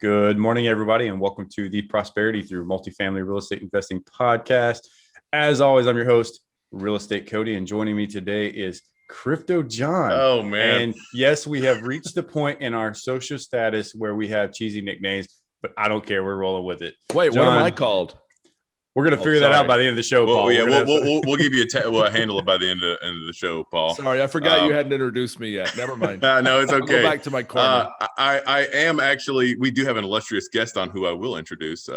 Good morning, everybody, and welcome to the Prosperity Through Multifamily Real Estate Investing Podcast. As always, I'm your host, Real Estate Cody, and joining me today is Crypto John. Oh, man. And yes, we have reached the point in our social status where we have cheesy nicknames, but I don't care. We're rolling with it. Wait, John, what am I called? We're going to figure that out by the end of the show, Paul. We'll give you a handle it by the end of the show, Paul. Sorry, I forgot you hadn't introduced me yet. Never mind. No, it's okay. I'll go back to my corner. I am actually, we do have an illustrious guest on who I will introduce.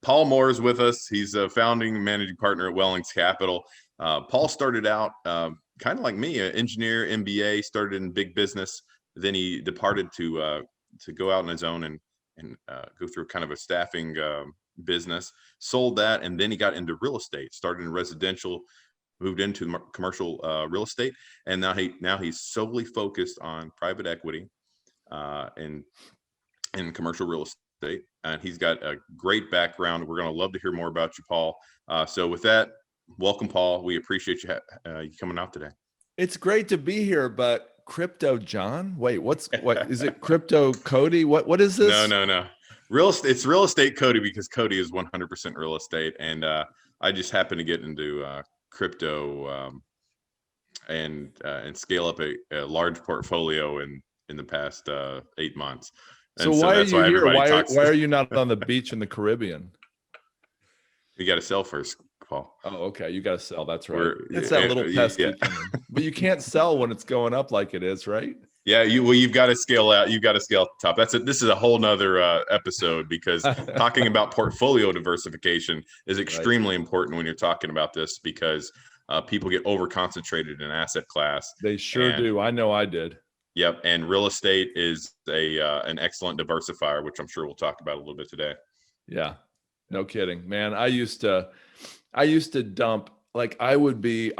Paul Moore is with us. He's a founding managing partner at Wellings Capital. Paul started out kind of like me, an engineer, MBA, started in big business. Then he departed to go out on his own and go through kind of a staffing business, sold that, and then he got into real estate, started in residential, moved into commercial real estate, and now he's solely focused on private equity and commercial real estate, and he's got a great background. We're going to love to hear more about you, Paul. So with that, welcome, Paul. We appreciate you coming out today. It's great to be here, but Crypto John? Wait, what is it? Crypto Cody? What is this? No. It's Real Estate Cody because Cody is 100% real estate, and I just happen to get into crypto and scale up a large portfolio in the past 8 months. And so why are you here? Why are you not on the beach in the Caribbean? You got to sell first, Paul. Oh, okay. You got to sell. That's right. It's that little pesky thing. But you can't sell when it's going up like it is, right? Yeah, you've got to scale out. You've got to scale top. This is a whole nother episode because talking about portfolio diversification is extremely important when you're talking about this because people get over concentrated in asset class. They sure do. I know I did. Yep, and real estate is an excellent diversifier, which I'm sure we'll talk about a little bit today. Yeah, no kidding, man. I used to dump. Like I would be.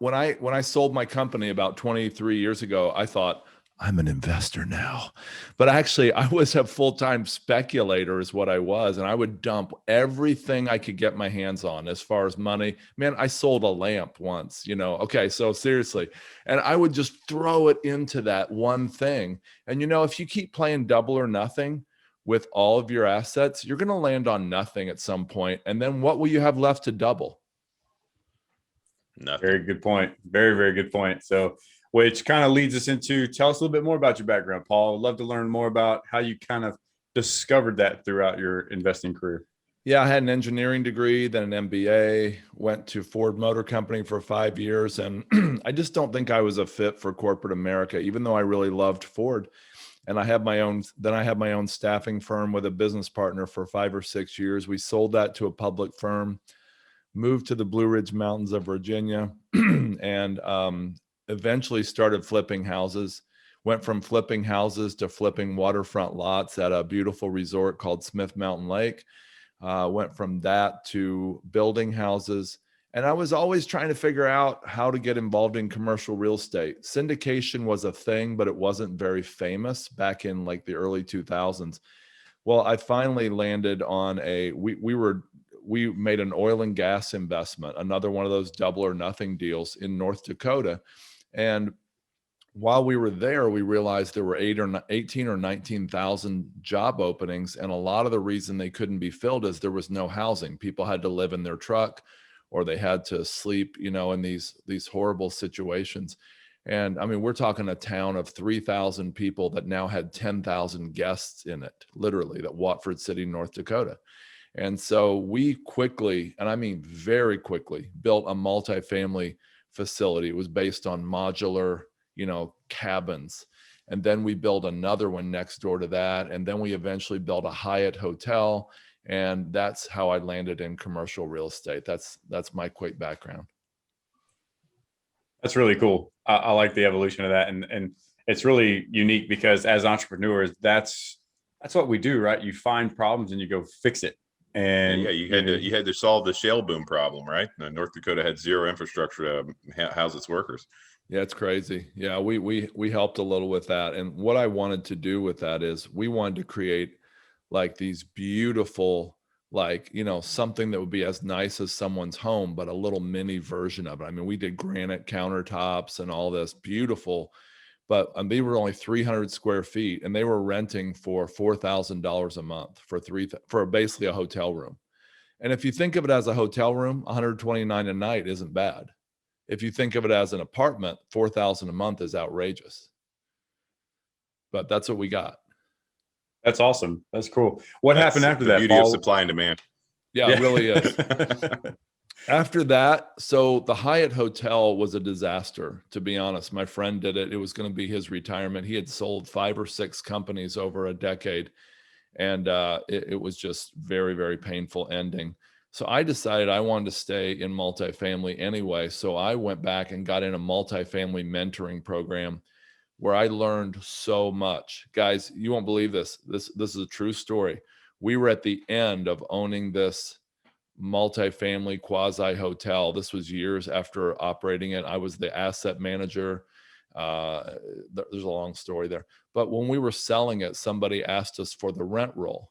When I sold my company about 23 years ago, I thought, I'm an investor now, but actually I was a full-time speculator is what I was. And I would dump everything I could get my hands on as far as money. Man, I sold a lamp once, okay. So seriously, and I would just throw it into that one thing. And if you keep playing double or nothing with all of your assets, you're going to land on nothing at some point. And then what will you have left to double? Nothing. Very good point. Very, very good point. So, which kind of leads us into, tell us a little bit more about your background, Paul. I'd love to learn more about how you kind of discovered that throughout your investing career. Yeah, I had an engineering degree, then an MBA, went to Ford Motor Company for 5 years. And I just don't think I was a fit for corporate America, even though I really loved Ford. And I had my own staffing firm with a business partner for 5 or 6 years. We sold that to a public firm, moved to the Blue Ridge Mountains of Virginia, and eventually started flipping houses. Went from flipping houses to flipping waterfront lots at a beautiful resort called Smith Mountain Lake. Went from that to building houses. And I was always trying to figure out how to get involved in commercial real estate. Syndication was a thing, but it wasn't very famous back in like the early 2000s. Well, I finally landed on we made an oil and gas investment, another one of those double or nothing deals in North Dakota. And while we were there, we realized there were 18 or 19,000 job openings. And a lot of the reason they couldn't be filled is there was no housing. People had to live in their truck or they had to sleep, in these horrible situations. And I mean, we're talking a town of 3,000 people that now had 10,000 guests in it, literally, that Watford City, North Dakota. And so we quickly, and I mean very quickly, built a multifamily facility. It was based on modular, cabins. And then we built another one next door to that. And then we eventually built a Hyatt hotel. And that's how I landed in commercial real estate. That's my quick background. That's really cool. I like the evolution of that. And it's really unique because as entrepreneurs, that's what we do, right? You find problems and you go fix it. And yeah, you had to solve the shale boom problem, right? North Dakota had zero infrastructure to house its workers. Yeah, it's crazy. Yeah, we helped a little with that. And what I wanted to do with that is we wanted to create like these beautiful, something that would be as nice as someone's home, but a little mini version of it. I mean, we did granite countertops and all this beautiful but they were only 300 square feet, and they were renting for $4,000 a month for basically a hotel room. And if you think of it as a hotel room, $129 a night isn't bad. If you think of it as an apartment, $4,000 a month is outrageous. But that's what we got. That's awesome. That's cool. What happened after the that? beauty of supply and demand. Yeah, it really is. After that, so the Hyatt Hotel was a disaster, to be honest. My friend did it. It was going to be his retirement. He had sold 5 or 6 companies over a decade, and it was just very, very painful ending. So I decided I wanted to stay in multifamily anyway. So I went back and got in a multifamily mentoring program where I learned so much. Guys, you won't believe this. This is a true story. We were at the end of owning this multifamily quasi hotel. This was years after operating it. I was the asset manager. There's a long story there. But when we were selling it, somebody asked us for the rent roll.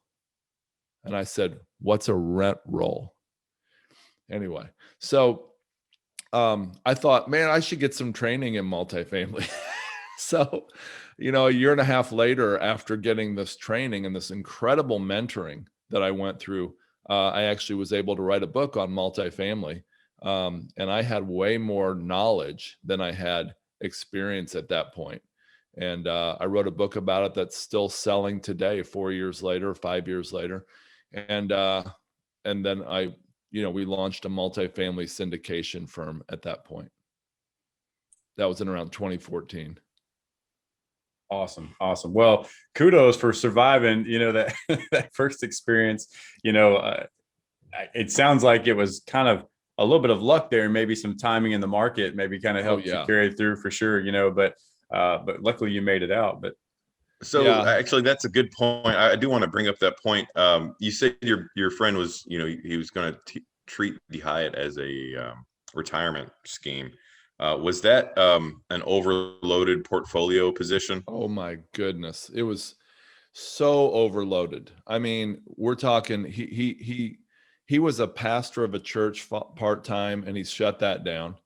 And I said, what's a rent roll? Anyway, so I thought, man, I should get some training in multifamily. So, a year and a half later, after getting this training and this incredible mentoring that I went through, I actually was able to write a book on multifamily. And I had way more knowledge than I had experience at that point. And I wrote a book about it that's still selling today, 4 years later, 5 years later. And then we launched a multifamily syndication firm at that point. That was in around 2014. Awesome. Well, kudos for surviving, that that first experience. It sounds like it was kind of a little bit of luck there, and maybe some timing in the market, maybe kind of helped you carry it through for sure, but luckily you made it out. But actually, that's a good point. I do want to bring up that point. You said your friend was, he was going to treat the Hyatt as a retirement scheme. Was that an overloaded portfolio position? Oh my goodness. It was so overloaded. I mean, we're talking, he was a pastor of a church part-time, and he shut that down.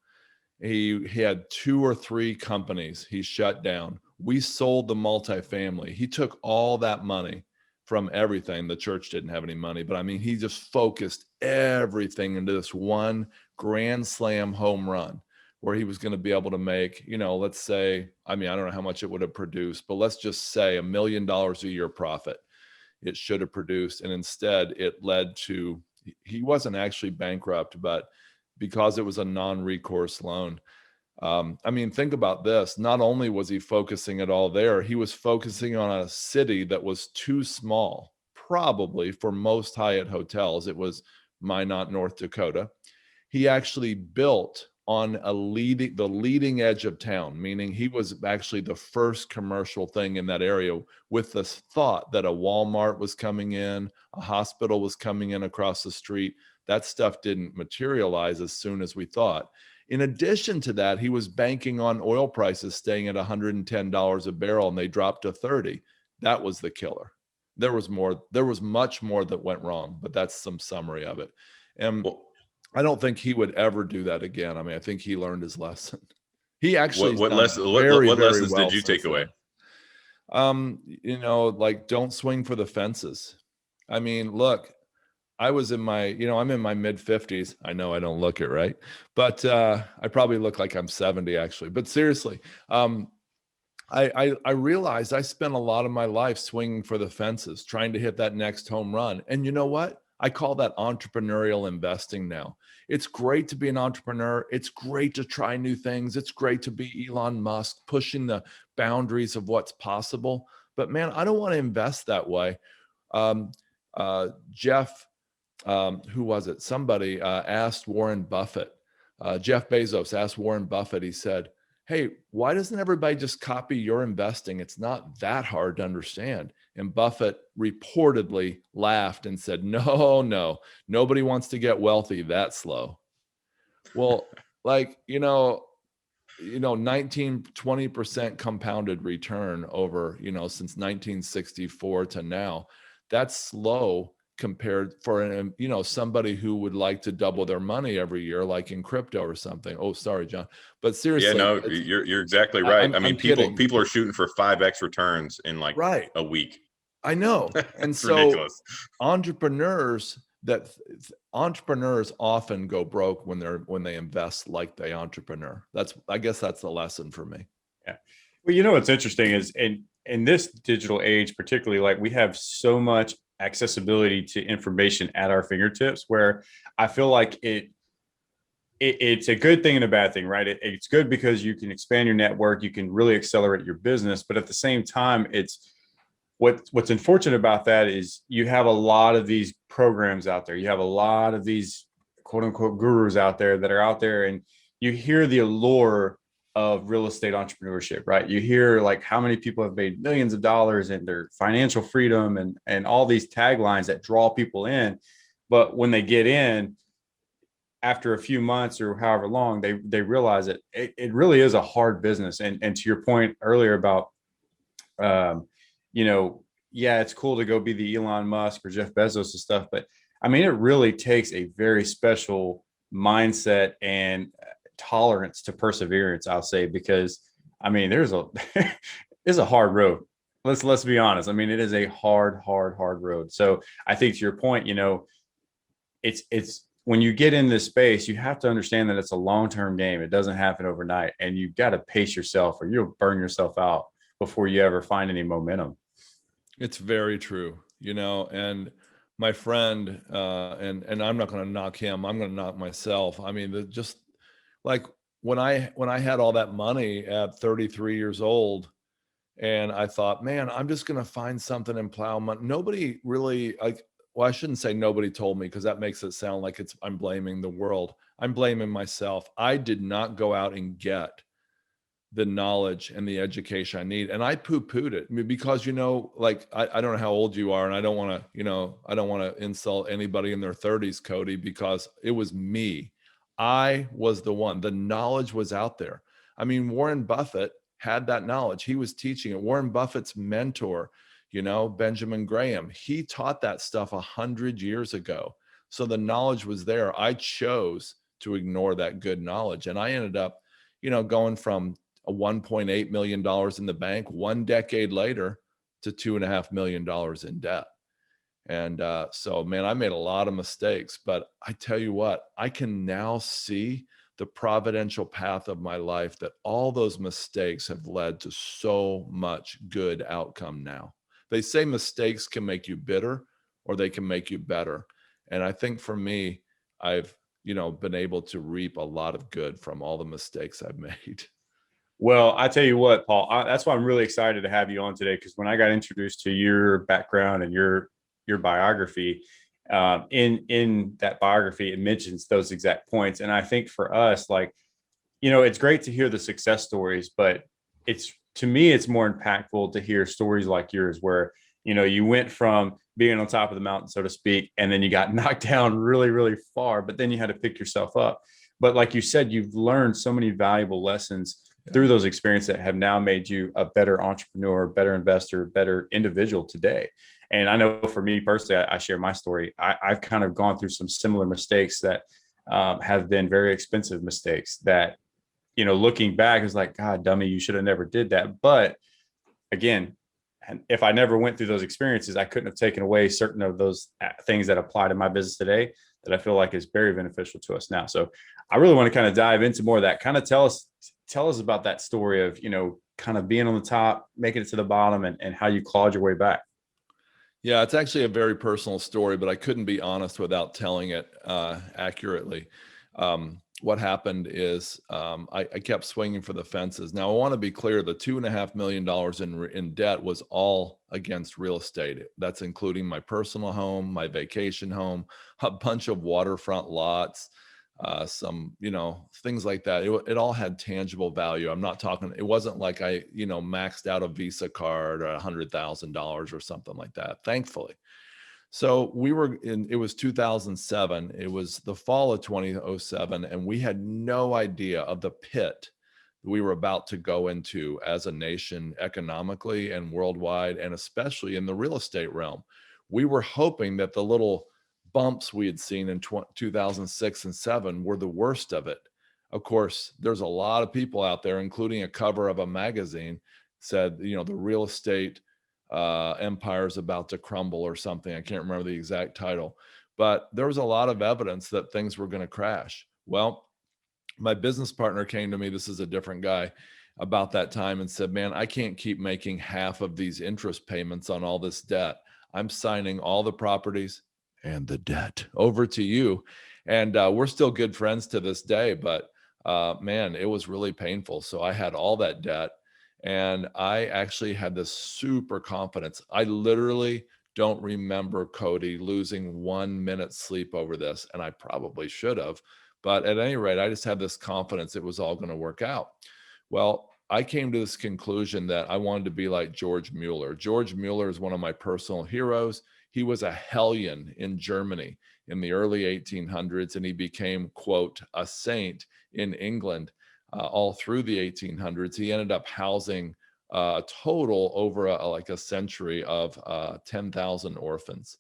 He had 2 or 3 companies he shut down. We sold the multifamily. He took all that money from everything. The church didn't have any money, but I mean, he just focused everything into this one grand slam home run, where he was going to be able to make, let's say, I don't know how much it would have produced, but let's just say $1 million a year profit it should have produced. And instead it led to, he wasn't actually bankrupt, but because it was a non-recourse loan. Think about this. Not only was he focusing it all there, he was focusing on a city that was too small, probably for most Hyatt hotels. It was Minot, North Dakota. He actually built on the leading edge of town, meaning he was actually the first commercial thing in that area, with this thought that a Walmart was coming in, a hospital was coming in across the street. That stuff didn't materialize as soon as we thought. In addition to that, he was banking on oil prices staying at $110 a barrel, and they dropped to 30. That was the killer. There was much more that went wrong, but that's some summary of it. And I don't think he would ever do that again. I think he learned his lesson. He actually what lessons did you take away? Don't swing for the fences. Look, I was in my, I'm in my mid 50s. I know I don't look it, right? But I probably look like I'm 70 actually. But seriously, I realized I spent a lot of my life swinging for the fences, trying to hit that next home run. And you know what? I call that entrepreneurial investing now. It's great to be an entrepreneur. It's great to try new things. It's great to be Elon Musk, pushing the boundaries of what's possible. But man, I don't want to invest that way. Jeff, who was it? Somebody asked Warren Buffett. Jeff Bezos asked Warren Buffett. He said, hey, why doesn't everybody just copy your investing? It's not that hard to understand. And Buffett reportedly laughed and said, no, nobody wants to get wealthy that slow. Well, 19-20% compounded return over, since 1964 to now. That's slow compared for somebody who would like to double their money every year, like in crypto or something. Oh, sorry, John. But seriously, Yeah, no, you're exactly right. I mean, I'm kidding. people are shooting for 5x returns in like Right. a week. I know. And It's so ridiculous. entrepreneurs often go broke when they invest like they entrepreneur. I guess that's the lesson for me. Yeah. Well, what's interesting is in this digital age, particularly, like, we have so much accessibility to information at our fingertips, where I feel like it's a good thing and a bad thing, right? It's good because you can expand your network, you can really accelerate your business, but at the same time, what's unfortunate about that is you have a lot of these programs out there. You have a lot of these quote unquote gurus out there that are out there, and you hear the allure of real estate entrepreneurship, right? You hear like how many people have made millions of dollars and their financial freedom and all these taglines that draw people in. But when they get in, after a few months or however long, they realize that it really is a hard business. And to your point earlier about, yeah, it's cool to go be the Elon Musk or Jeff Bezos and stuff, but I mean, it really takes a very special mindset and tolerance to perseverance, I'll say, because I mean, it's a hard road. Let's be honest. I mean, it is a hard road. So I think to your point, it's when you get in this space, you have to understand that it's a long-term game. It doesn't happen overnight, and you've got to pace yourself or you'll burn yourself out before you ever find any momentum. It's very true, and my friend, and I'm not going to knock him, I'm going to knock myself. I mean, just like when I had all that money at 33 years old, and I thought, man, I'm just going to find something and plow money. Nobody really, well, I shouldn't say nobody told me, because that makes it sound like I'm blaming the world. I'm blaming myself. I did not go out and get the knowledge and the education I need. And I poo-pooed it. I mean, because, like, I don't know how old you are, and I don't want to insult anybody in their 30s, Cody, because it was me. I was the one. The knowledge was out there. I mean, Warren Buffett had that knowledge. He was teaching it. Warren Buffett's mentor, Benjamin Graham, he taught that stuff 100 years ago. So the knowledge was there. I chose to ignore that good knowledge. And I ended up, going from a $1.8 million in the bank 1 decade later to $2.5 million in debt. And so, man, I made a lot of mistakes, but I tell you what, I can now see the providential path of my life, that all those mistakes have led to so much good outcome now. They say mistakes can make you bitter or they can make you better. And I think for me, I've, been able to reap a lot of good from all the mistakes I've made. Well, I tell you what, Paul, that's why I'm really excited to have you on today, because when I got introduced to your background and your biography, in that biography, it mentions those exact points. And I think for us, like, it's great to hear the success stories, but to me, it's more impactful to hear stories like yours, where, you went from being on top of the mountain, so to speak, and then you got knocked down really, really far, but then you had to pick yourself up. But like you said, you've learned so many valuable lessons through those experiences that have now made you a better entrepreneur, better investor, better individual today. And I know for me personally, I share my story. I've kind of gone through some similar mistakes that have been very expensive mistakes that, looking back is like, God, dummy, you should have never did that. But again, if I never went through those experiences, I couldn't have taken away certain of those things that apply to my business today that I feel like is very beneficial to us now. So I really want to kind of dive into more of that. Kind of tell us about that story of, kind of being on the top, making it to the bottom, and how you clawed your way back. Yeah, it's actually a very personal story, but I couldn't be honest without telling it accurately. What happened is I kept swinging for the fences. Now, I want to be clear, the $2.5 million in debt was all against real estate. That's including my personal home, my vacation home, a bunch of waterfront lots, some, things like that. It all had tangible value. I'm not talking, it wasn't like I, maxed out a Visa card or $100,000 or something like that, thankfully. So it was 2007. It was the fall of 2007. And we had no idea of the pit we were about to go into as a nation, economically and worldwide, and especially in the real estate realm. we were hoping that the little bumps we had seen in 2006 and 7 were the worst of it. Of course, there's a lot of people out there, including a cover of a magazine, said, the real estate empire is about to crumble or something. I can't remember the exact title, but there was a lot of evidence that things were going to crash. Well, my business partner came to me, this is a different guy, about that time and said, man, I can't keep making half of these interest payments on all this debt. I'm signing all the properties and the debt over to you. And we're still good friends to this day, but man, it was really painful. So I had all that debt, and I actually had this super confidence. I literally don't remember, Cody, losing 1 minute's sleep over this, and I probably should have. But at any rate, I just had this confidence it was all going to work out. Well, I came to this conclusion that I wanted to be like George Mueller. George Mueller is one of my personal heroes. He was a hellion in Germany in the early 1800s, and he became, quote, a saint in England all through the 1800s. He ended up housing a total over a century of 10,000 orphans.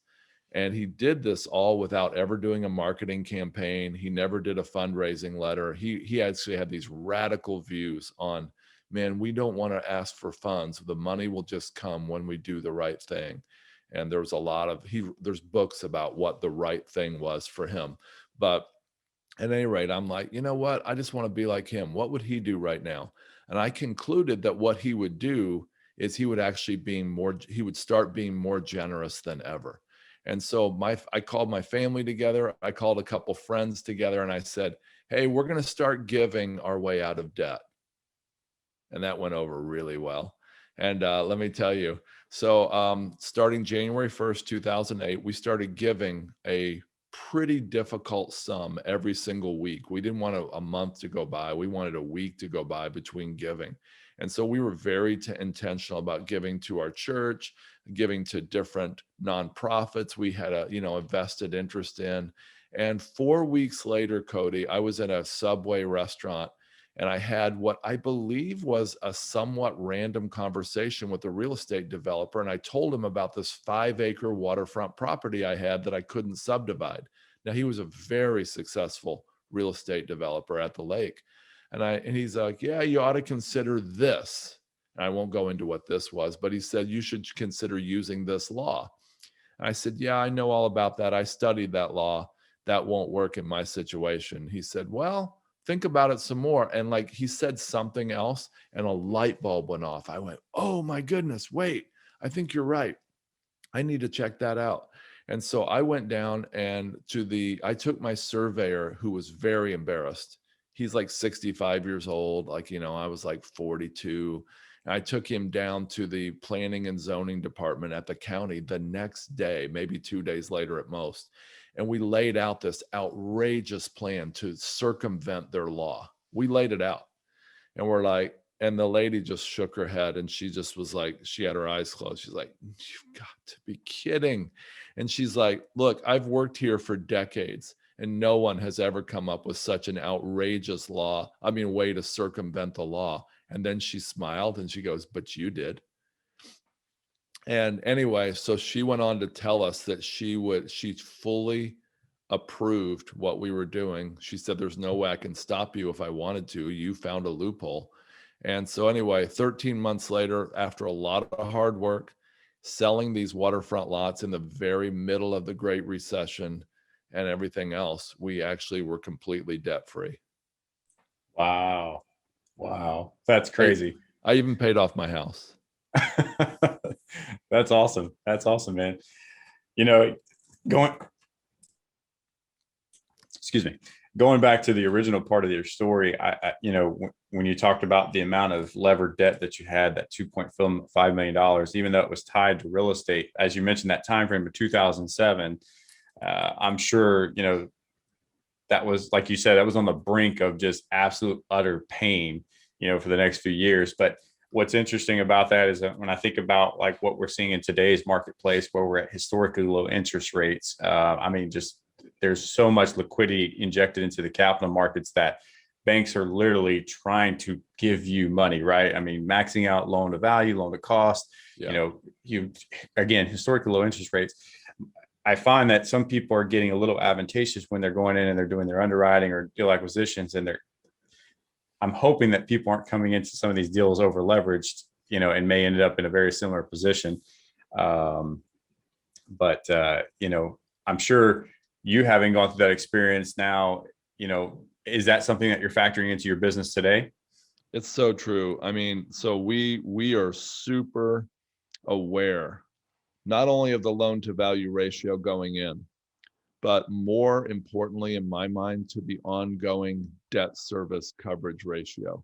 And he did this all without ever doing a marketing campaign. He never did a fundraising letter. He actually had these radical views on, man, we don't want to ask for funds. The money will just come when we do the right thing. And there was a lot of, there's books about what the right thing was for him. But at any rate, I'm like, you know what? I just want to be like him. What would he do right now? And I concluded that what he would do is he would start being more generous than ever. And so I called my family together. I called a couple friends together, and I said, hey, we're going to start giving our way out of debt. And that went over really well. And let me tell you, so starting January 1st, 2008, we started giving a pretty difficult sum every single week. We didn't want a month to go by. We wanted a week to go by between giving. And so we were very intentional about giving to our church, giving to different nonprofits we had a vested interest in. And 4 weeks later, Cody, I was in a Subway restaurant, and I had what I believe was a somewhat random conversation with a real estate developer. And I told him about this 5-acre waterfront property I had that I couldn't subdivide. Now, he was a very successful real estate developer at the lake. And he's like, yeah, you ought to consider this. And I won't go into what this was, but he said, you should consider using this law. And I said, yeah, I know all about that. I studied that law. That won't work in my situation. He said, well, think about it some more. And he said something else, and a light bulb went off. I went, oh my goodness, wait, I think you're right. I need to check that out. And so I went down and I took my surveyor, who was very embarrassed. He's 65 years old. I was 42. And I took him down to the planning and zoning department at the county the next day, maybe 2 days later at most. And we laid out this outrageous plan to circumvent their law. We laid it out. And and the lady just shook her head, and she just was she had her eyes closed. She's like, you've got to be kidding. And she's like, look, I've worked here for decades, and no one has ever come up with such an outrageous way to circumvent the law. And then she smiled and she goes, but you did. And anyway, so she went on to tell us that she fully approved what we were doing. She said, there's no way I can stop you if I wanted to. You found a loophole. And so anyway, 13 months later, after a lot of hard work, selling these waterfront lots in the very middle of the Great Recession and everything else, we actually were completely debt-free. Wow. That's crazy. I even paid off my house. That's awesome, man. Going back to the original part of your story, when you talked about the amount of levered debt that you had, that $2.5 million, even though it was tied to real estate, as you mentioned, that time frame of 2007, I'm sure, that was, like you said, that was on the brink of just absolute utter pain, for the next few years. But what's interesting about that is that when I think about what we're seeing in today's marketplace, where we're at historically low interest rates, there's so much liquidity injected into the capital markets that banks are literally trying to give you money, right? Maxing out loan to value, loan to cost, Yeah. Again, historically low interest rates. I find that some people are getting a little advantageous when they're going in and they're doing their underwriting or deal acquisitions, and I'm hoping that people aren't coming into some of these deals over leveraged, and may end up in a very similar position. Um, but I'm sure you having gone through that experience now, is that something that you're factoring into your business today? It's so true. I mean, so we are super aware not only of the loan to value ratio going in, but more importantly, in my mind, to the ongoing debt service coverage ratio.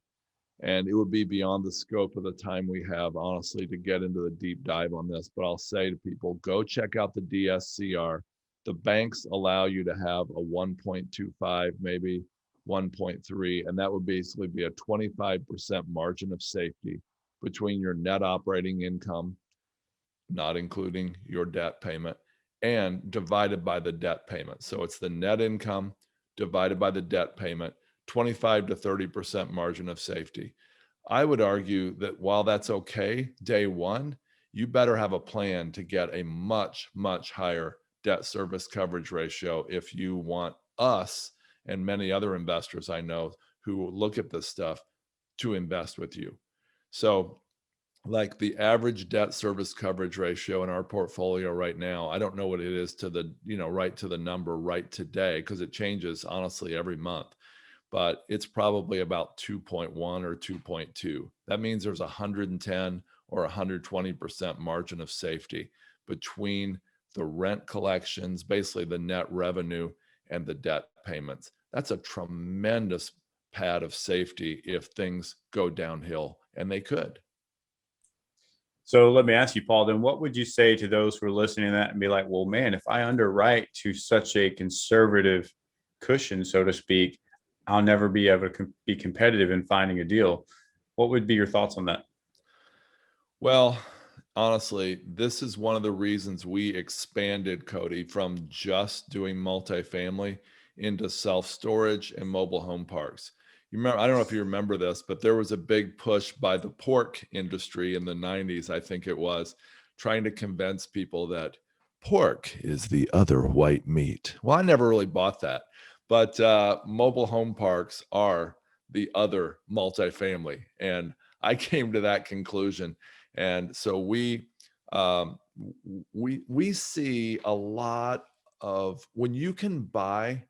And it would be beyond the scope of the time we have, honestly, to get into the deep dive on this. But I'll say to people, go check out the DSCR. The banks allow you to have a 1.25, maybe 1.3, and that would basically be a 25% margin of safety between your net operating income, not including your debt payment, and divided by the debt payment. So it's the net income divided by the debt payment, 25 to 30% margin of safety. I would argue that while that's okay, day one, you better have a plan to get a much, much higher debt service coverage ratio if you want us and many other investors I know who look at this stuff to invest with you. So like the average debt service coverage ratio in our portfolio right now, I don't know what it is to the, right to the number right today, because it changes honestly every month, but it's probably about 2.1 or 2.2. That means there's 110 or 120% margin of safety between the rent collections, basically the net revenue, and the debt payments. That's a tremendous pad of safety if things go downhill, and they could. So let me ask you, Paul, then what would you say to those who are listening to that and be like, well, man, if I underwrite to such a conservative cushion, so to speak, I'll never be able to be competitive in finding a deal. What would be your thoughts on that? Well, honestly, this is one of the reasons we expanded, Cody, from just doing multifamily into self-storage and mobile home parks. You remember, I don't know if you remember this, but there was a big push by the pork industry in the 90s, I think it was, trying to convince people that pork is the other white meat. Well, I never really bought that, but mobile home parks are the other multifamily. And I came to that conclusion. And so we see a lot of, when you can buy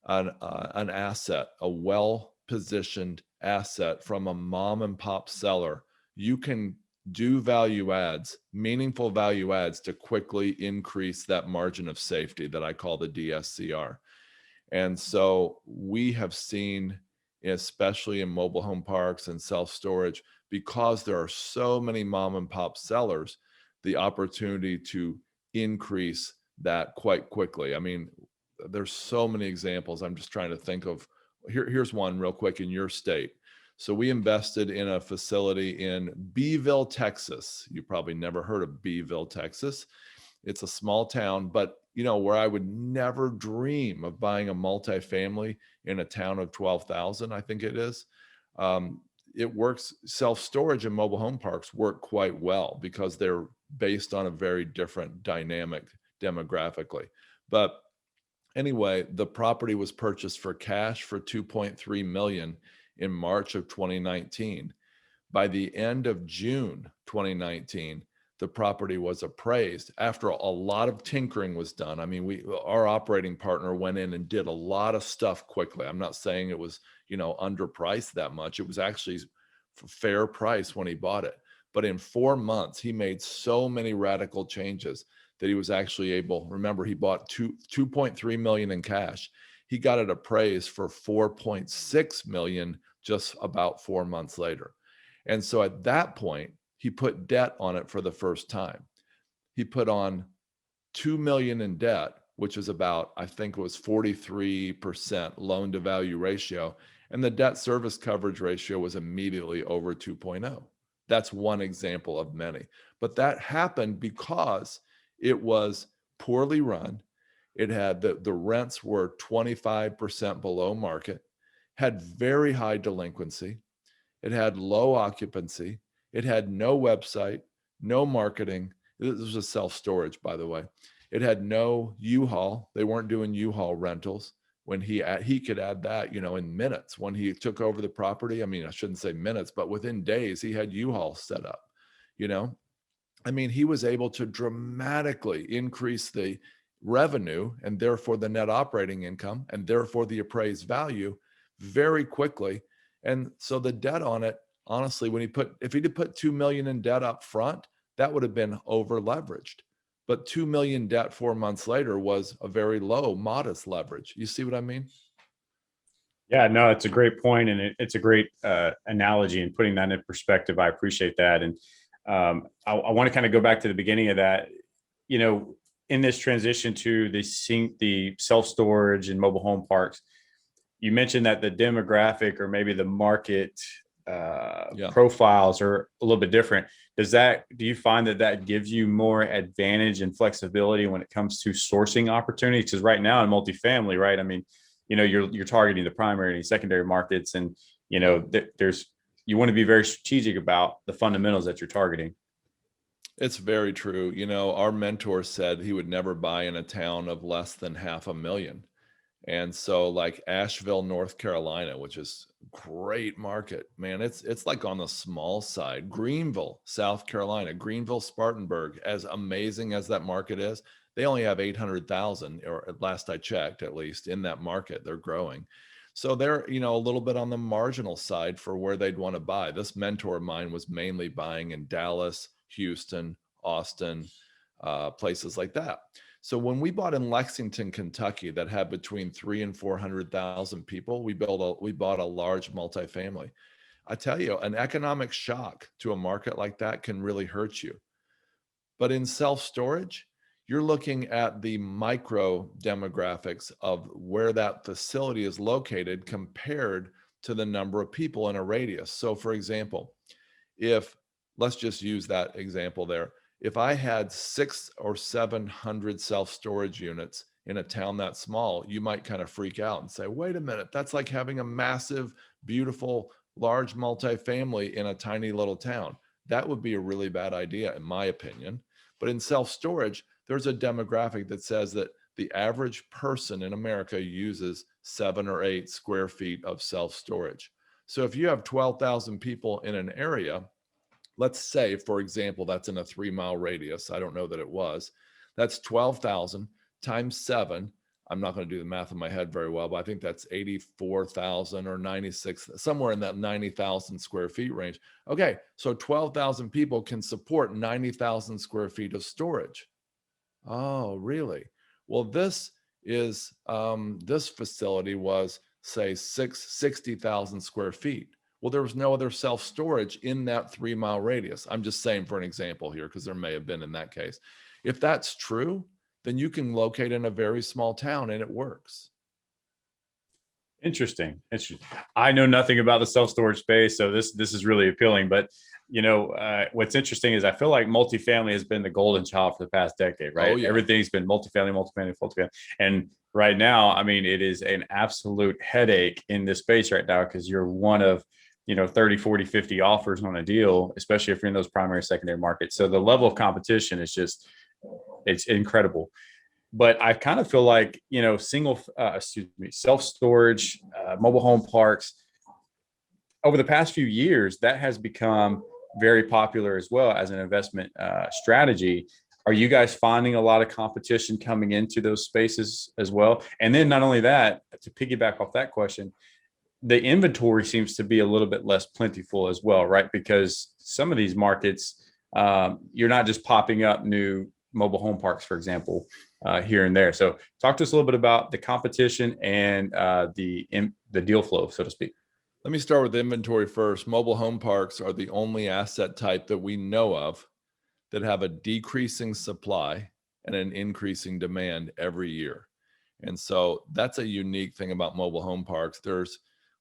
an asset, a well-positioned asset from a mom and pop seller, you can do value adds, meaningful value adds, to quickly increase that margin of safety that I call the DSCR. And so we have seen, especially in mobile home parks and self-storage, because there are so many mom and pop sellers, the opportunity to increase that quite quickly. I mean, there's so many examples. I'm just trying to think of, here's one real quick in your state. So we invested in a facility in Beeville, Texas. You probably never heard of Beeville, Texas. It's a small town, but where I would never dream of buying a multifamily in a town of 12,000, I think it is. It works, self-storage and mobile home parks work quite well because they're based on a very different dynamic demographically. But anyway, the property was purchased for cash for $2.3 million in March of 2019. By the end of June 2019, the property was appraised after a lot of tinkering was done. I mean, our operating partner went in and did a lot of stuff quickly. I'm not saying it was, underpriced that much. It was actually fair price when he bought it. But in 4 months, he made so many radical changes that he was actually able, remember, he bought 2.3 million in cash. He got it appraised for 4.6 million just about 4 months later. And so at that point, he put debt on it for the first time. He put on 2 million in debt, which is about, I think it was 43% loan to value ratio. And the debt service coverage ratio was immediately over 2.0. That's one example of many. But that happened because it was poorly run. It had the rents were 25% below market, had very high delinquency. It had low occupancy. It had no website, no marketing. This was self-storage, by the way. It had no U-Haul. They weren't doing U-Haul rentals. When he could add that, in minutes. When he took over the property, I mean, I shouldn't say minutes, but within days, he had U-Haul set up. I mean, he was able to dramatically increase the revenue and therefore the net operating income and therefore the appraised value very quickly. And so the debt on it, honestly, if he'd put 2 million in debt up front, that would have been over leveraged. But 2 million debt 4 months later was a very low, modest leverage. You see what I mean? Yeah, no, it's a great point, and it's a great analogy, and putting that in perspective, I appreciate that. And I want to kind of go back to the beginning of that. In this transition to the self-storage and mobile home parks, you mentioned that the demographic or maybe the market profiles are a little bit different. Do you find that gives you more advantage and flexibility when it comes to sourcing opportunities? Because right now in multifamily, right? I mean, you're targeting the primary and secondary markets, and you want to be very strategic about the fundamentals that you're targeting. It's very true. Our mentor said he would never buy in a town of less than 500,000. And so like Asheville, North Carolina, which is great market, man, it's like on the small side. Greenville, South Carolina, Greenville, Spartanburg, as amazing as that market is, they only have 800,000, or at last I checked, at least in that market. They're growing. So they're, a little bit on the marginal side for where they'd want to buy. This mentor of mine was mainly buying in Dallas, Houston, Austin, places like that. So when we bought in Lexington, Kentucky, that had between 300,000 and 400,000 people, we bought a large multifamily. I tell you, an economic shock to a market like that can really hurt you. But in self-storage, you're looking at the micro demographics of where that facility is located compared to the number of people in a radius. So for example, let's just use that example there. If I had 600 or 700 self-storage units in a town that small, you might kind of freak out and say, wait a minute, that's like having a massive, beautiful, large multifamily in a tiny little town. That would be a really bad idea, in my opinion. But in self-storage, there's a demographic that says that the average person in America uses 7 or 8 square feet of self-storage. So if you have 12,000 people in an area, let's say, for example, that's in a 3-mile radius. I don't know that it was. That's 12,000 times 7. I'm not going to do the math in my head very well, but I think that's 84,000 or 96, somewhere in that 90,000 square feet range. Okay, so 12,000 people can support 90,000 square feet of storage. Oh, really? Well, this facility was, say, 60,000 square feet. Well, there was no other self-storage in that 3-mile radius. I'm just saying for an example here, because there may have been in that case. If that's true, then you can locate in a very small town and it works. Interesting. I know nothing about the self-storage space, so this is really appealing. But what's interesting is I feel like multifamily has been the golden child for the past decade, right? Oh, yeah. Everything's been multifamily. And right now, I mean, it is an absolute headache in this space right now, because you're one of 30, 40, 50 offers on a deal, especially if you're in those primary, secondary markets. So the level of competition is it's incredible. But I kind of feel like, self-storage, mobile home parks, over the past few years, that has become very popular as well as an investment strategy. Are you guys finding a lot of competition coming into those spaces as well? And then not only that, to piggyback off that question, the inventory seems to be a little bit less plentiful as well, right? Because some of these markets, you're not just popping up new mobile home parks, for example, here and there. So talk to us a little bit about the competition and the deal flow, so to speak. Let me start with inventory first. Mobile home parks are the only asset type that we know of that have a decreasing supply and an increasing demand every year. And so that's a unique thing about mobile home parks.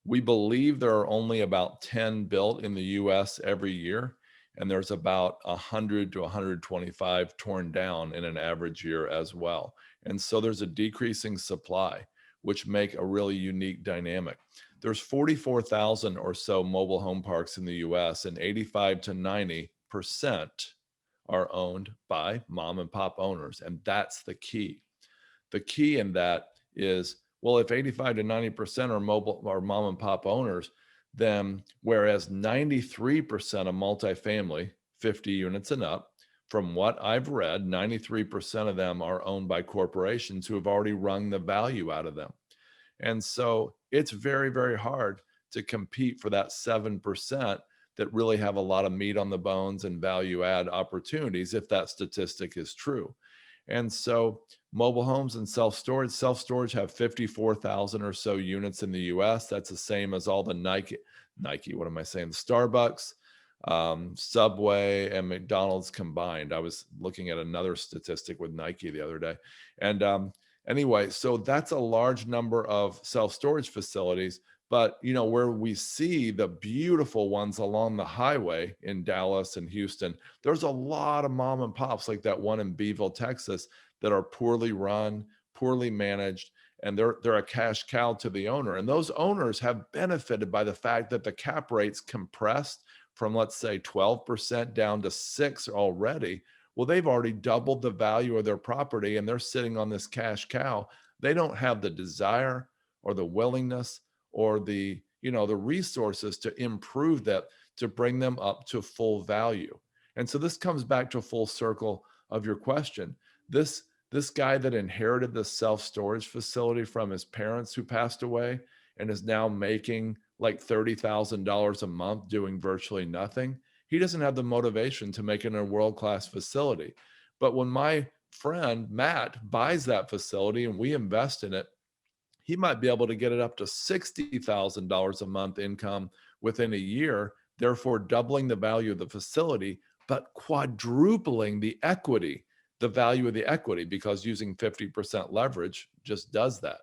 We believe there are only about 10 built in the US every year, and there's about 100 to 125 torn down in an average year as well. And so there's a decreasing supply, which make a really unique dynamic. There's 44,000 or so mobile home parks in the US, and 85 to 90% are owned by mom and pop owners. And that's the key. The key in that is, well, if 85 to 90% are mom and pop owners, then whereas 93% of multifamily, 50 units and up, from what I've read, 93% of them are owned by corporations who have already wrung the value out of them. And so it's very, very hard to compete for that 7% that really have a lot of meat on the bones and value add opportunities, if that statistic is true. And so mobile homes and self-storage have 54,000 or so units in the US. That's the same as all the Nike, what am I saying? The Starbucks, Subway, and McDonald's combined. I was looking at another statistic with Nike the other day. And anyway, so that's a large number of self-storage facilities. But, you know, where we see the beautiful ones along the highway in Dallas and Houston, there's a lot of mom and pops like that one in Beeville, Texas, that are poorly run, poorly managed, and they're a cash cow to the owner. And those owners have benefited by the fact that the cap rates compressed from, let's say, 12% down to 6% already. Well, they've already doubled the value of their property and they're sitting on this cash cow. They don't have the desire or the willingness or the, you know, the resources to improve that, to bring them up to full value. And so this comes back to a full circle of your question. This guy that inherited the self-storage facility from his parents who passed away and is now making like $30,000 a month doing virtually nothing, he doesn't have the motivation to make it a world-class facility. But when my friend Matt buys that facility and we invest in it, he might be able to get it up to $60,000 a month income within a year, therefore doubling the value of the facility, but quadrupling the equity, the value of the equity, because using 50% leverage just does that.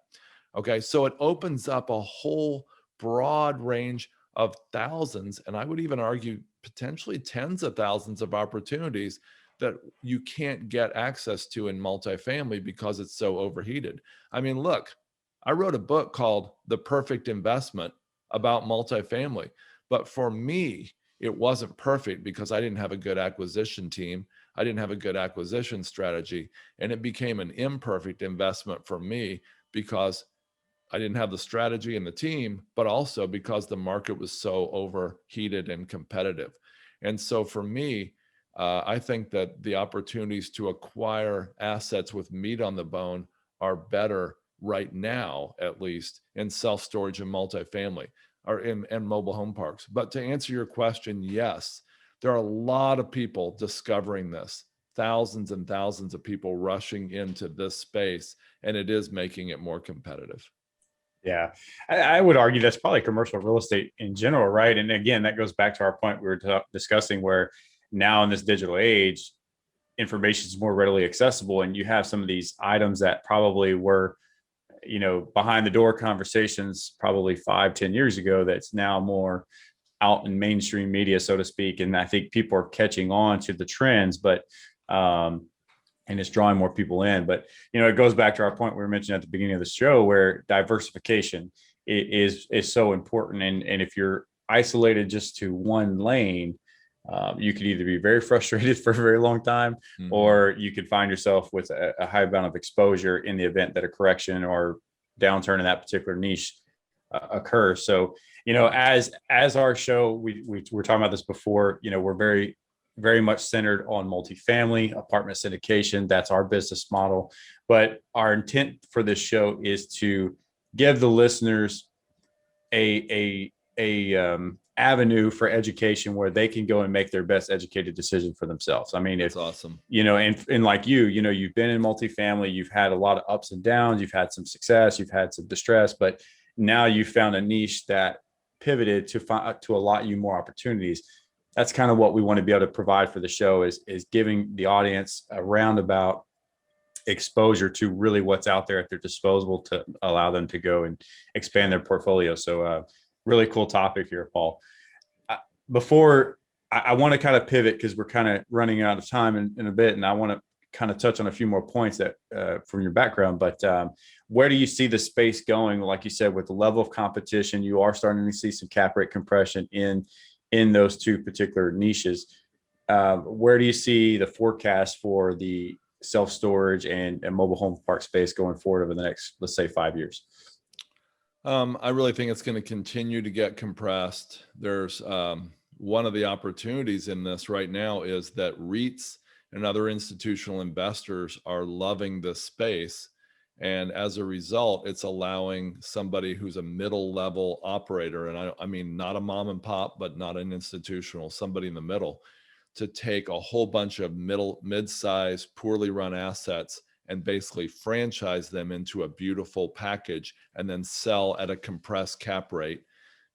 Okay, so it opens up a whole broad range of thousands, and I would even argue potentially tens of thousands of opportunities that you can't get access to in multifamily because it's so overheated. I mean, look, I wrote a book called The Perfect Investment about multifamily, but for me, it wasn't perfect because I didn't have a good acquisition team. I didn't have a good acquisition strategy, and it became an imperfect investment for me because I didn't have the strategy and the team, but also because the market was so overheated and competitive. And so for me, I think that the opportunities to acquire assets with meat on the bone are better right now, at least in self-storage and multifamily or in mobile home parks. But to answer your question, yes, there are a lot of people discovering this, thousands and thousands of people rushing into this space, and it is making it more competitive. Yeah, I would argue that's probably commercial real estate in general, right? And again, that goes back to our point we were discussing, where now in this digital age, information is more readily accessible, and you have some of these items that probably were, you know, behind the door conversations probably 5-10 years ago, that's now more out in mainstream media, so to speak. And I think people are catching on to the trends, but and it's drawing more people in. But, you know, it goes back to our point we were mentioning at the beginning of the show, where diversification is so important. And if you're isolated just to one lane, you could either be very frustrated for a very long time, or you could find yourself with a high amount of exposure in the event that a correction or downturn in that particular niche occurs. So, you know, as our show, we were talking about this before, you know, we're very much centered on multifamily apartment syndication. That's our business model. But our intent for this show is to give the listeners a avenue for education where they can go and make their best educated decision for themselves. I mean, it's awesome, you know, and like you know, you've been in multifamily, you've had a lot of ups and downs, you've had some success, you've had some distress, but now you've found a niche that pivoted to allot you more opportunities. That's kind of what we want to be able to provide for the show, is giving the audience a roundabout exposure to really what's out there at their disposal to allow them to go and expand their portfolio. So really cool topic here, Paul. Before I want to kind of pivot, because we're kind of running out of time in a bit, and I want to kind of touch on a few more points that from your background. But where do you see the space going? Like you said, with the level of competition, you are starting to see some cap rate compression in those two particular niches. where do you see the forecast for the self-storage and mobile home park space going forward over the next, let's say, 5 years? I really think it's going to continue to get compressed. There's one of the opportunities in this right now is that REITs and other institutional investors are loving this space. And as a result, it's allowing somebody who's a middle level operator, and I mean, not a mom and pop, but not an institutional, somebody in the middle, to take a whole bunch of mid-sized, poorly run assets and basically franchise them into a beautiful package and then sell at a compressed cap rate,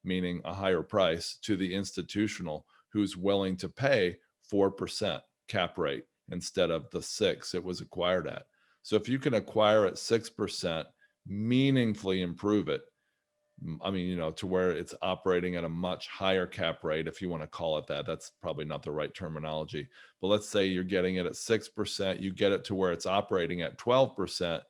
meaning a higher price, to the institutional who's willing to pay 4% cap rate instead of the 6 it was acquired at. So if you can acquire at 6%, meaningfully improve it, I mean, to where it's operating at a much higher cap rate, if you want to call it that. That's probably not the right terminology. But let's say you're getting it at 6%, you get it to where it's operating at 12%,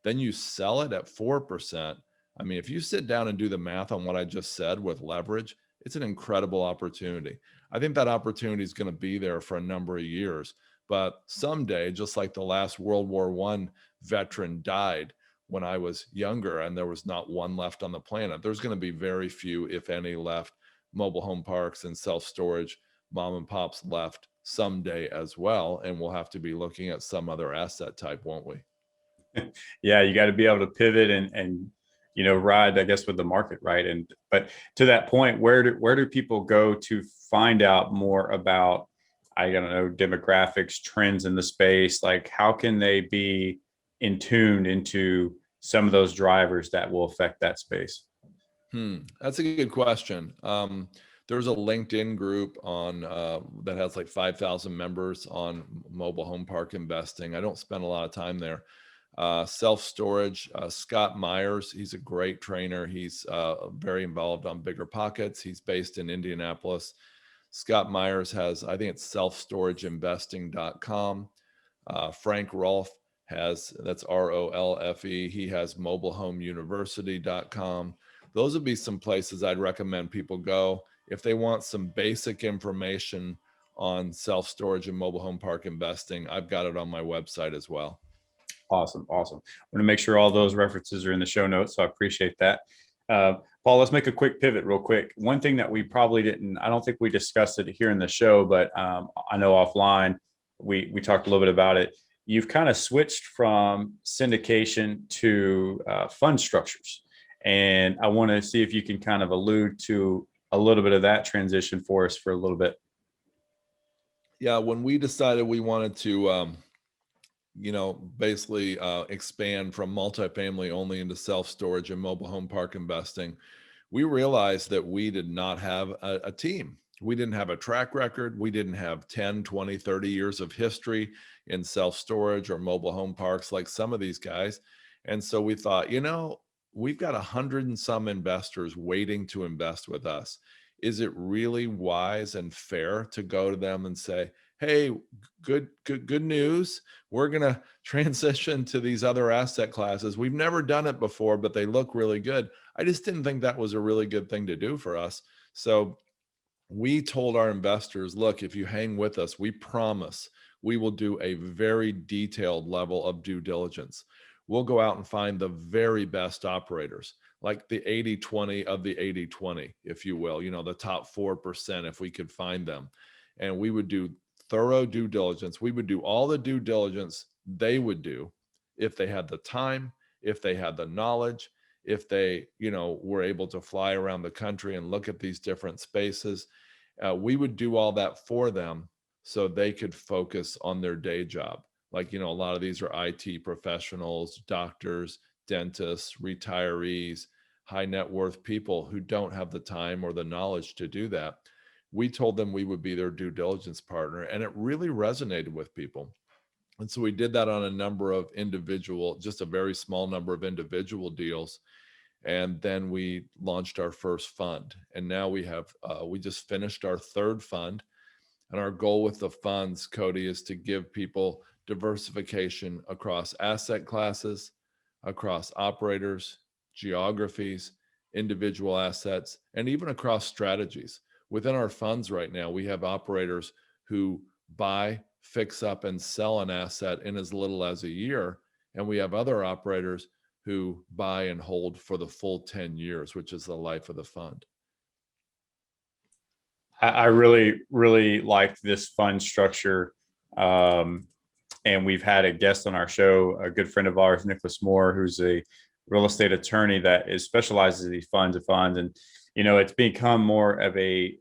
then you sell it at 4%. I mean, if you sit down and do the math on what I just said with leverage, it's an incredible opportunity. I think that opportunity is going to be there for a number of years. But someday, just like the last World War I veteran died when I was younger and there was not one left on the planet, there's going to be very few, if any, left mobile home parks and self-storage mom and pops left someday as well. And we'll have to be looking at some other asset type, won't we? Yeah, you got to be able to pivot and ride, I guess, with the market, right? But to that point, where do people go to find out more about, I don't know, demographics, trends in the space? Like, how can they be in tune into some of those drivers that will affect that space? That's a good question. There's a LinkedIn group on that has like 5,000 members on mobile home park investing. I don't spend a lot of time there. Self-storage, Scott Myers, he's a great trainer. He's very involved on Bigger Pockets. He's based in Indianapolis. Scott Myers has, I think it's selfstorageinvesting.com. Frank Rolfe has, that's ROLFE. He has mobilehomeuniversity.com. Those would be some places I'd recommend people go if they want some basic information on self-storage and mobile home park investing. I've got it on my website as well. Awesome. I want to make sure all those references are in the show notes, so I appreciate that. Paul, let's make a quick pivot real quick. One thing that we probably didn't, I don't think we discussed it here in the show, but I know offline we talked a little bit about it. You've kind of switched from syndication to fund structures. And I want to see if you can kind of allude to a little bit of that transition for us for a little bit. Yeah, when we decided we wanted to, basically expand from multifamily only into self-storage and mobile home park investing, we realized that we did not have a team. We didn't have a track record. We didn't have 10, 20, 30 years of history in self-storage or mobile home parks like some of these guys. And so we thought, we've got 100 and some investors waiting to invest with us. Is it really wise and fair to go to them and say, hey, good news. We're going to transition to these other asset classes. We've never done it before, but they look really good. I just didn't think that was a really good thing to do for us. So we told our investors, look, if you hang with us, we promise we will do a very detailed level of due diligence. We'll go out and find the very best operators, like the 80-20 of the 80-20, if you will, the top 4%, if we could find them. And we would do thorough due diligence. We would do all the due diligence they would do if they had the time, if they had the knowledge, if they, were able to fly around the country and look at these different spaces. We would do all that for them so they could focus on their day job. Like, a lot of these are IT professionals, doctors, dentists, retirees, high net worth people who don't have the time or the knowledge to do that. We told them we would be their due diligence partner, and it really resonated with people. And so we did that on a number of just a very small number of individual deals. And then we launched our first fund. And now we just finished our third fund. And our goal with the funds, Cody, is to give people diversification across asset classes, across operators, geographies, individual assets, and even across strategies. Within our funds right now, we have operators who buy, fix up, and sell an asset in as little as a year. And we have other operators who buy and hold for the full 10 years, which is the life of the fund. I really, really liked this fund structure. And we've had a guest on our show, a good friend of ours, Nicholas Moore, who's a real estate attorney that specializes in these funds of funds. And, it's become more of a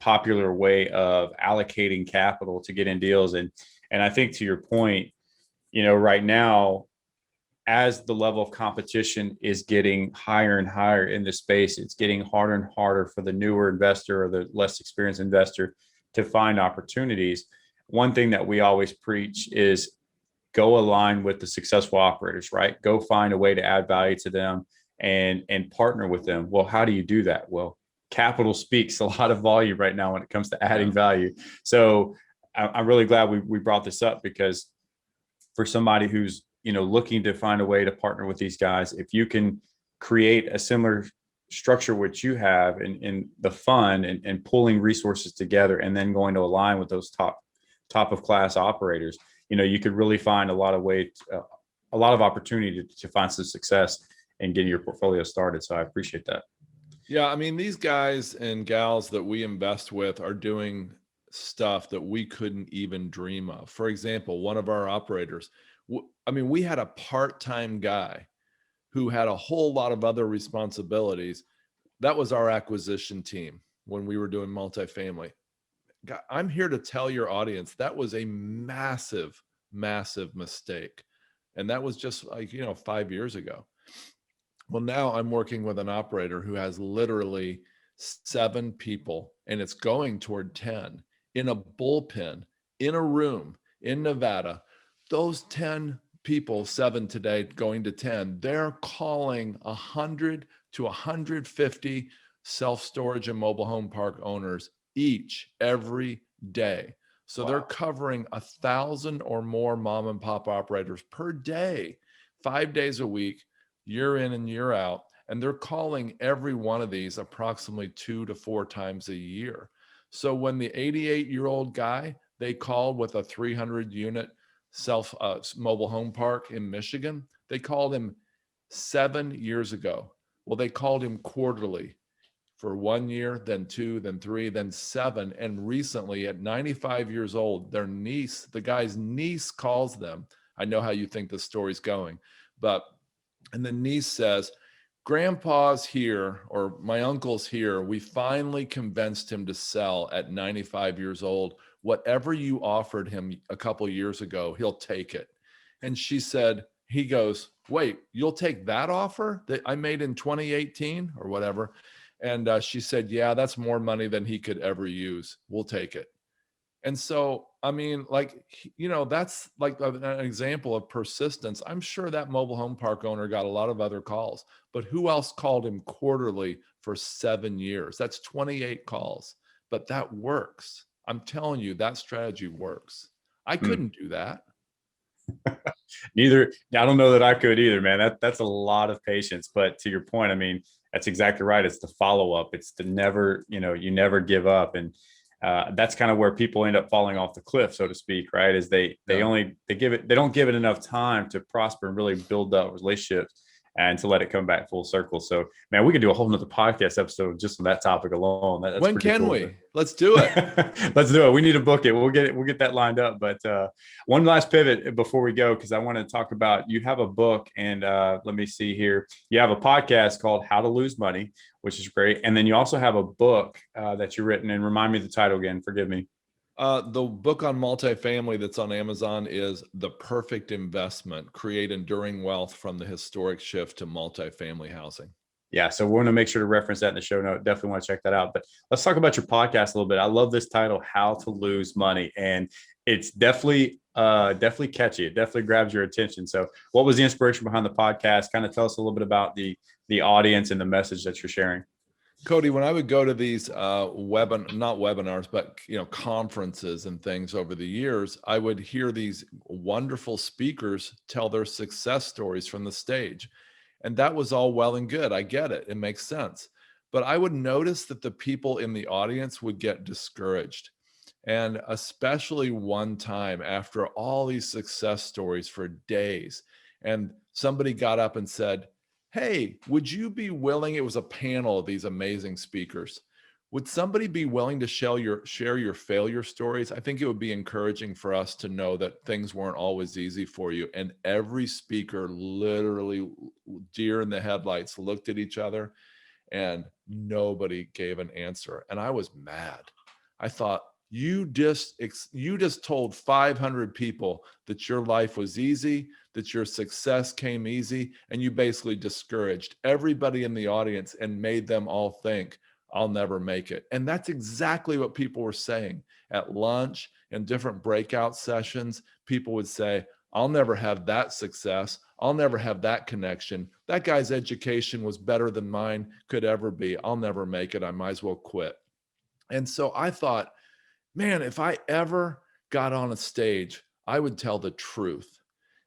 popular way of allocating capital to get in deals. And I think to your point, right now, as the level of competition is getting higher and higher in this space, it's getting harder and harder for the newer investor or the less experienced investor to find opportunities. One thing that we always preach is go align with the successful operators, right? Go find a way to add value to them and partner with them. Well, how do you do that? Well, capital speaks a lot of volume right now when it comes to adding value. So I'm really glad we brought this up, because for somebody who's looking to find a way to partner with these guys, if you can create a similar structure which you have in the fund and pulling resources together and then going to align with those top of class operators, you could really find a lot of opportunity to find some success and getting your portfolio started. So I appreciate that. Yeah, I mean, these guys and gals that we invest with are doing stuff that we couldn't even dream of. For example, one of our operators, we had a part-time guy who had a whole lot of other responsibilities. That was our acquisition team when we were doing multifamily. I'm here to tell your audience that was a massive, massive mistake. And that was just 5 years ago. Well, now I'm working with an operator who has literally 7 people, and it's going toward 10 in a bullpen, in a room in Nevada. Those 10 people, 7 today going to 10, they're calling 100 to 150 self-storage and mobile home park owners every day. So They're covering 1,000 or more mom and pop operators per day, 5 days a week, year in and year out. And they're calling every one of these approximately 2 to 4 times a year. So when the 88-year-old guy they called with a 300 unit mobile home park in Michigan, they called him 7 years ago. Well, they called him quarterly for 1 year, then 2, then 3, then 7. And recently at 95 years old, their niece, the guy's niece, calls them. I know how you think the story's going, and the niece says, Grandpa's here, or my uncle's here. We finally convinced him to sell at 95 years old. Whatever you offered him a couple years ago, he'll take it. And he goes, wait, you'll take that offer that I made in 2018 or whatever? And she said, yeah, that's more money than he could ever use. We'll take it. And so, that's like an example of persistence. I'm sure that mobile home park owner got a lot of other calls, but who else called him quarterly for 7 years? That's 28 calls, but that works. I'm telling you, that strategy works. I couldn't do that. Neither. I don't know that I could either, man. That's a lot of patience. But to your point, that's exactly right. It's the follow-up. It's the never, you never give up. And that's kind of where people end up falling off the cliff, so to speak, right? Is they don't give it enough time to prosper and really build up relationships and to let it come back full circle. So, man, we could do a whole nother podcast episode just on that topic alone. That's when can cool. we? Let's do it. Let's do it. We need to book it. We'll get that lined up. But one last pivot before we go, because I want to talk about, you have a book, and let me see here. You have a podcast called How to Lose Money, which is great. And then you also have a book that you've written, and remind me the title again. Forgive me. The book on multifamily that's on Amazon is The Perfect Investment: Create Enduring Wealth from the Historic Shift to Multifamily Housing. Yeah, so we want to make sure to reference that in the show note. Definitely want to check that out. But let's talk about your podcast a little bit. I love this title, How to Lose Money. And it's definitely catchy. It definitely grabs your attention. So what was the inspiration behind the podcast? Kind of tell us a little bit about the audience and the message that you're sharing. Cody, when I would go to these not webinars, but conferences and things over the years, I would hear these wonderful speakers tell their success stories from the stage. And that was all well and good. I get it. It makes sense. But I would notice that the people in the audience would get discouraged. And especially one time after all these success stories for days, and somebody got up and said, "Hey, would you be willing?" It was a panel of these amazing speakers. "Would somebody be willing to share your failure stories? I think it would be encouraging for us to know that things weren't always easy for you." And every speaker, literally deer in the headlights, looked at each other, and nobody gave an answer. And I was mad. I thought, you just told 500 people that your life was easy, that your success came easy, and you basically discouraged everybody in the audience and made them all think, I'll never make it. And that's exactly what people were saying at lunch and different breakout sessions. People would say, I'll never have that success. I'll never have that connection. That guy's education was better than mine could ever be. I'll never make it. I might as well quit. And so I thought, man, if I ever got on a stage, I would tell the truth.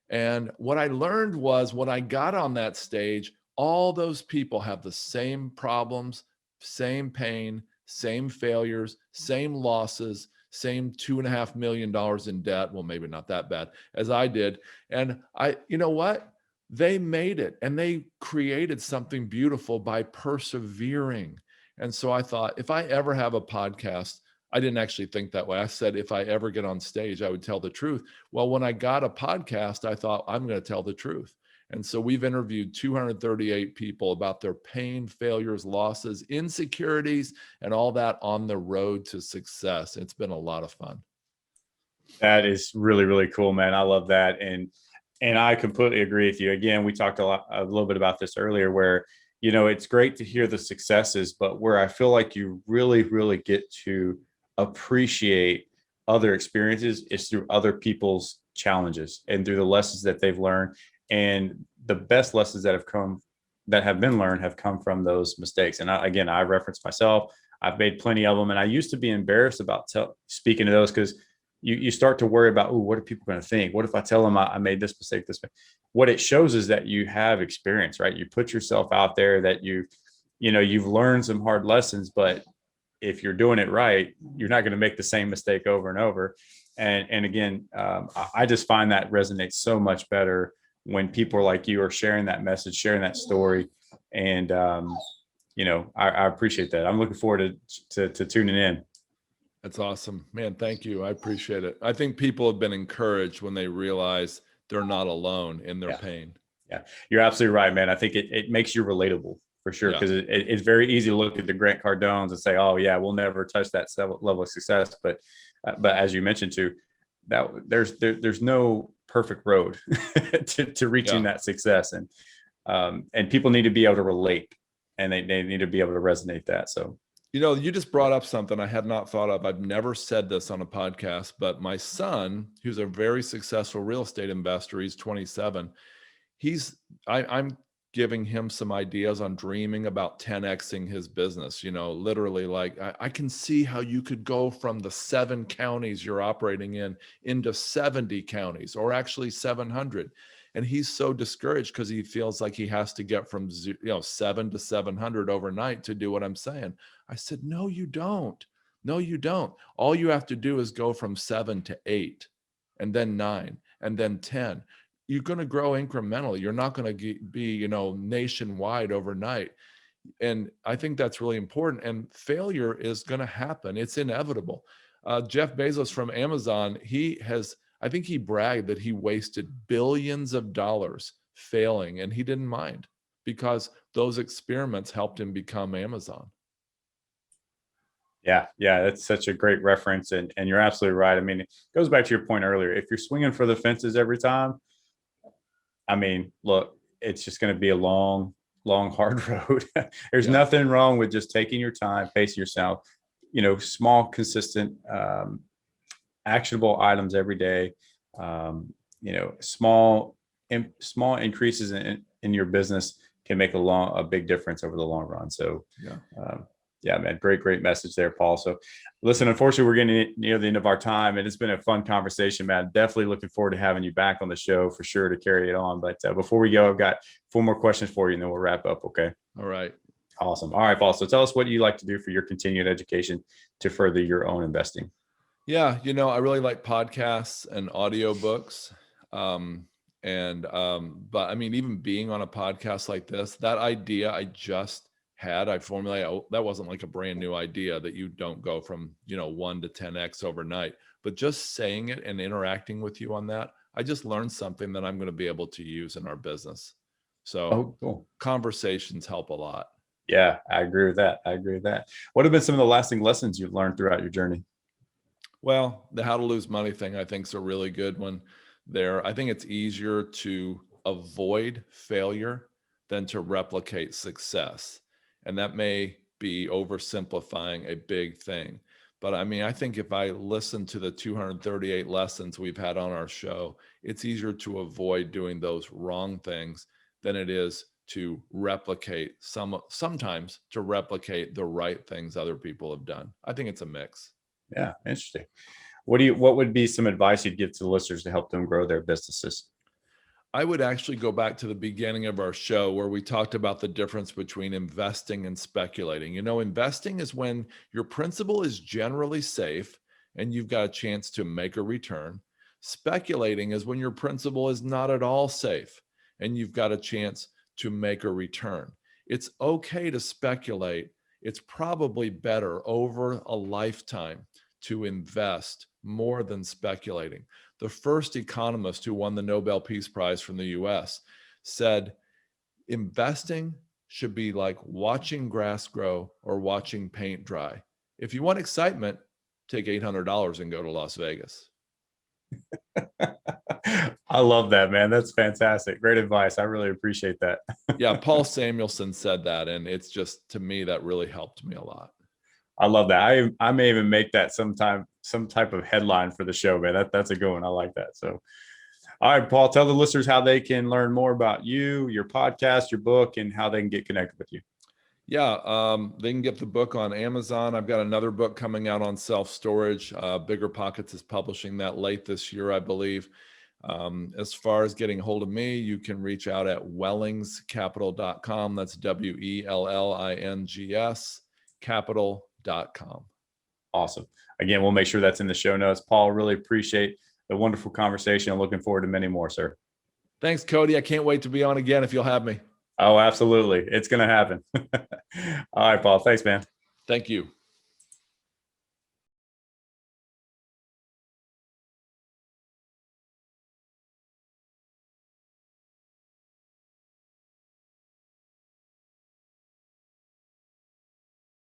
And what I learned was when I got on that stage, all those people have the same problems, same pain, same failures, same losses, same $2.5 million in debt. Well, maybe not that bad as I did. And you know what? They made it and they created something beautiful by persevering. And so I thought, if I ever have a podcast, I didn't actually think that way. I said, if I ever get on stage, I would tell the truth. Well, when I got a podcast, I thought, I'm going to tell the truth. And so we've interviewed 238 people about their pain, failures, losses, insecurities, and all that on the road to success. It's been a lot of fun. That is really, really cool, man. I love that. And I completely agree with you. Again, we talked a little bit about this earlier where, it's great to hear the successes, but where I feel like you really, really get to appreciate other experiences is through other people's challenges and through the lessons that they've learned. And the best lessons that have been learned have come from those mistakes. And I reference myself. I've made plenty of them. And I used to be embarrassed about speaking to those because you start to worry about, what are people going to think? What if I tell them I made this mistake, What it shows is that you have experience, right? You put yourself out there, that you've learned some hard lessons, but if you're doing it right, you're not going to make the same mistake over and over. And again, I just find that resonates so much better when people like you are sharing that message, sharing that story. And, I appreciate that. I'm looking forward to tuning in. That's awesome, man. Thank you. I appreciate it. I think people have been encouraged when they realize they're not alone in their pain. Yeah, you're absolutely right, man. I think it makes you relatable for sure. Because it's very easy to look at the Grant Cardones and say, oh yeah, we'll never touch that level of success. But as you mentioned too, that there's no perfect road to reaching that success. And people need to be able to relate, and they need to be able to resonate that. So, you just brought up something I had not thought of. I've never said this on a podcast, but my son, who's a very successful real estate investor, he's 27. I'm giving him some ideas on dreaming about 10xing his business, literally like I can see how you could go from the 7 counties you're operating in into 70 counties or actually 700. And he's so discouraged because he feels like he has to get from 7 to 700 overnight to do what I'm saying. I said, no, you don't. No, you don't. All you have to do is go from 7 to 8 and then 9 and then 10. You're going to grow incrementally. You're not going to be, nationwide overnight. And I think that's really important. And failure is going to happen. It's inevitable. Jeff Bezos from Amazon, I think he bragged that he wasted billions of dollars failing, and he didn't mind because those experiments helped him become Amazon. Yeah, that's such a great reference. And you're absolutely right. I mean, it goes back to your point earlier. If you're swinging for the fences every time, I mean, look, it's just going to be a long, hard road. There's nothing wrong with just taking your time, pacing yourself, small, consistent, actionable items every day. Small increases in your business can make a big difference over the long run. So, man, great message there, Paul. So listen, unfortunately, we're getting near the end of our time, and it's been a fun conversation, man. Definitely looking forward to having you back on the show for sure to carry it on. But before we go, I've got 4 more questions for you, and then we'll wrap up. Okay. All right. Awesome. All right, Paul. So tell us what you like to do for your continued education to further your own investing. Yeah, I really like podcasts and audiobooks. But I mean, even being on a podcast like this, that idea I just had, I formulated, that wasn't like a brand new idea that you don't go from, 1 to 10x overnight, but just saying it and interacting with you on that, I just learned something that I'm going to be able to use in our business. So Oh, cool. conversations help a lot. Yeah, I agree with that. What have been some of the lasting lessons you've learned throughout your journey? Well, the how to lose money thing, I think, is a really good one there. I think it's easier to avoid failure than to replicate success. And that may be oversimplifying a big thing. But I mean, I think if I listen to the 238 lessons we've had on our show, it's easier to avoid doing those wrong things than it is to replicate sometimes to replicate the right things other people have done. I think it's a mix. Yeah, interesting. What would be some advice you'd give to the listeners to help them grow their businesses? I would actually go back to the beginning of our show where we talked about the difference between investing and speculating. Investing is when your principal is generally safe and you've got a chance to make a return. Speculating is when your principal is not at all safe and you've got a chance to make a return. It's okay to speculate. It's probably better over a lifetime to invest more than speculating. The first economist who won the Nobel Peace Prize from the US said, investing should be like watching grass grow or watching paint dry. If you want excitement, take $800 and go to Las Vegas. I love that, man. That's fantastic. Great advice. I really appreciate that. Yeah, Paul Samuelson said that, and it's just, to me, that really helped me a lot. I love that. I may even make that some type of headline for the show, man. That's a good one. I like that. So, all right, Paul, tell the listeners how they can learn more about you, your podcast, your book, and how they can get connected with you. Yeah, they can get the book on Amazon. I've got another book coming out on self-storage. Bigger Pockets is publishing that late this year, I believe. As far as getting a hold of me, you can reach out at wellingscapital.com. That's WELLINGS capital.com. Awesome. Again, we'll make sure that's in the show notes. Paul, really appreciate the wonderful conversation. I'm looking forward to many more, sir. Thanks, Cody. I can't wait to be on again if you'll have me. Oh, absolutely. It's going to happen. All right, Paul. Thanks, man. Thank you.